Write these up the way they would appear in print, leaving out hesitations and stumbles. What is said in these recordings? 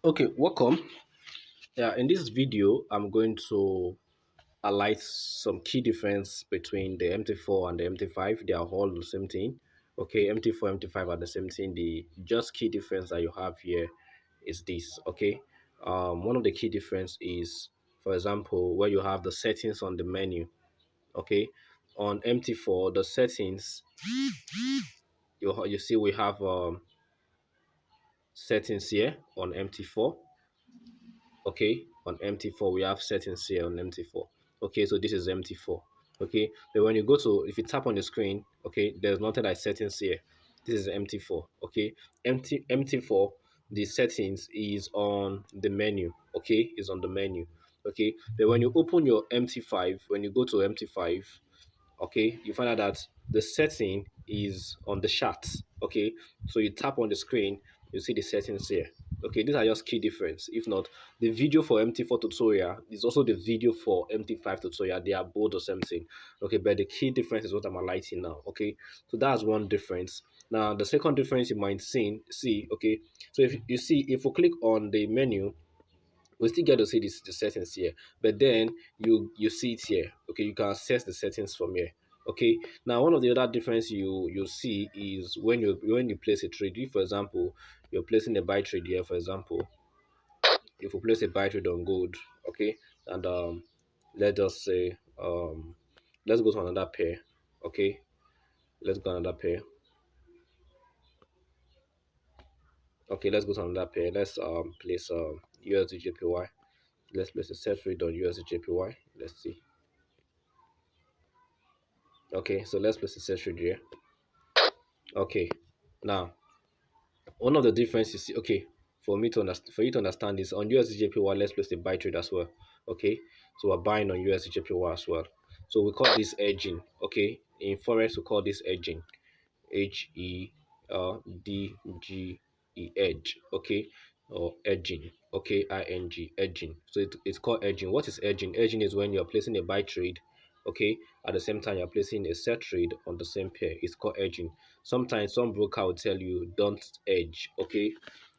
Okay, welcome. Yeah, in this video, I'm going to highlight some key difference between the MT4 and the MT5. They are all the same thing. Okay, MT4, MT5 are the same thing. The just key difference that you have here is this. Okay, one of the key difference is, for example, where you have the settings on the menu. Okay, on MT4, the settings you see we have settings here on MT4. Okay, on MT4 we have settings here on MT4. Okay, so this is MT4. Okay, but when you go to, if you tap on the screen, okay, there's nothing like settings here. This is MT4. Okay, MT4, the settings is on the menu. Okay, is on the menu. Okay, but when you open your MT5, when you go to MT5, okay, you find out that the setting is on the chart. Okay, so you tap on the screen, you see the settings here. Okay, these are just key difference. If not, the video for MT4 tutorial is also the video for MT5 tutorial. They are both the same thing. Okay, but the key difference is what I'm highlighting now. Okay, so that's one difference. Now the second difference you might see, okay, so if you see, if we click on the menu, we still get to see the settings here, but then you see it here. Okay, you can access the settings from here. Okay, now one of the other difference you see is when you place a trade. If, for example, you're placing a buy trade here, for example, if you place a buy trade on gold, okay, and let's just say let's go to another pair. Okay, let's go another pair. Okay, let's go to another pair. Let's place USD JPY. Let's place a set trade on USD JPY. Let's see. Okay, so let's place a set trade here. Okay, now one of the differences, okay, for you to understand this, on USD let's place the buy trade as well. Okay, so we're buying on USD as well. So we call this hedging. Okay, in forex we call this hedging. HEDGE, edge. Okay, or edging. Okay, ING, edging. So it's called edging. What is edging? Edging is when you're placing a buy trade, okay, at the same time you're placing a set trade on the same pair. It's called edging. Sometimes some broker will tell you don't edge. Okay,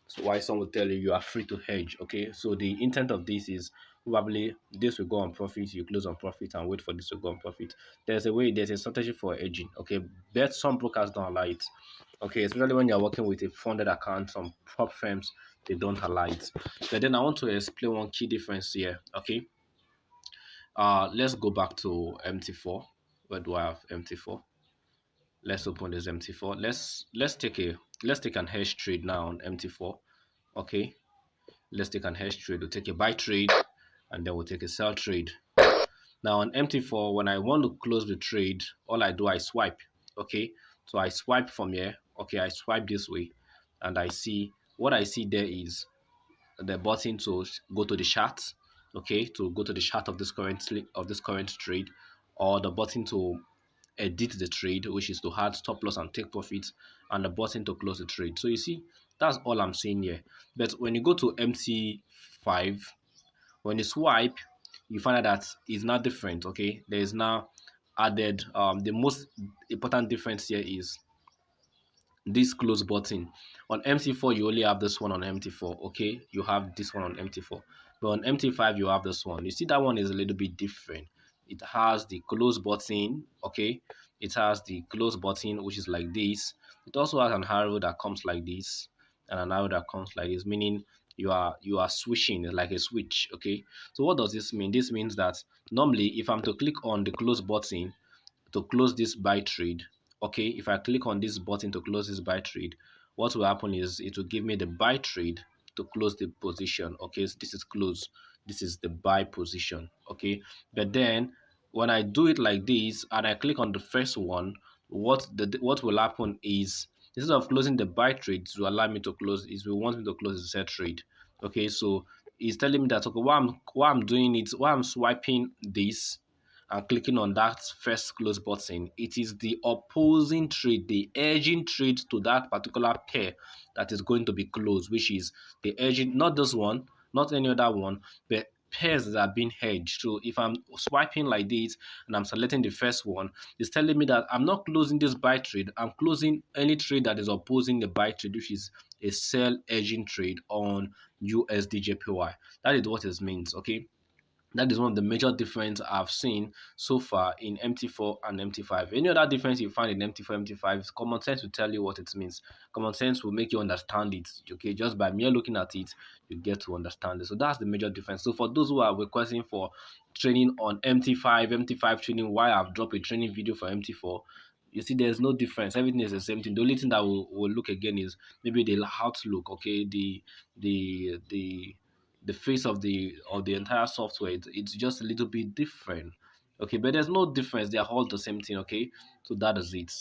so why some will tell you you are free to hedge. Okay, so the intent of this is probably this will go on profit, you close on profit and wait for this to go on profit. There's a strategy for hedging. Okay, but some brokers don't allow it. Okay, especially when you're working with a funded account, some prop firms, they don't allow it. But then I want to explain one key difference here. Okay, let's go back to MT4. Where do I have MT4? Let's open this MT4. Let's take an hedge trade now on MT4. Okay, let's take an hedge trade. We'll take a buy trade and then we'll take a sell trade. Now on MT4, when I want to close the trade, all I do, I swipe. Okay, so I swipe from here. Okay, I swipe this way, and I see what I see there is the button to go to the chart. Okay, to go to the chart of this current trade, or the button to edit the trade, which is to add stop loss and take profit, and the button to close the trade. So you see, that's all I'm seeing here. But when you go to MT5, when you swipe, you find out that it's not different. Okay, there is now added the most important difference here is this close button. On MT4 you only have this one on MT4. Okay, you have this one on MT4, but on MT5 you have this one. You see that one is a little bit different. It has the close button. Okay, it has the close button, which is like this. It also has an arrow that comes like this and an arrow that comes like this, meaning you are switching like a switch. Okay, so what does this mean? This means that normally if I'm to click on the close button to close this buy trade, okay, if I click on this button to close this buy trade, what will happen is it will give me the buy trade to close the position. Okay, so this is close, this is the buy position. Okay, but then when I do it like this and I click on the first one, what will happen is instead of closing the buy trade to allow me to close, is we want me to close the sell trade. Okay, so it's telling me that, okay, while I'm doing it, while I'm swiping this and clicking on that first close button, it is the opposing trade, the edging trade to that particular pair that is going to be closed, which is the edging, not this one, not any other one, but pairs that are being hedged. So if I'm swiping like this and I'm selecting the first one, it's telling me that I'm not closing this buy trade. I'm closing any trade that is opposing the buy trade, which is a sell edging trade on USDJPY. That is what it means. Okay. That is one of the major difference I've seen so far in MT4 and MT5. Any other difference you find in MT4, MT5, common sense will tell you what it means. Common sense will make you understand it. Okay, just by mere looking at it, you get to understand it. So that's the major difference. So for those who are requesting for training on MT5 training, why I've dropped a training video for MT4, you see there's no difference. Everything is the same thing. The only thing that will look again is maybe the outlook, okay, the the face of the entire software. It's just a little bit different. Okay, but there's no difference. They are all the same thing. Okay, so that is it.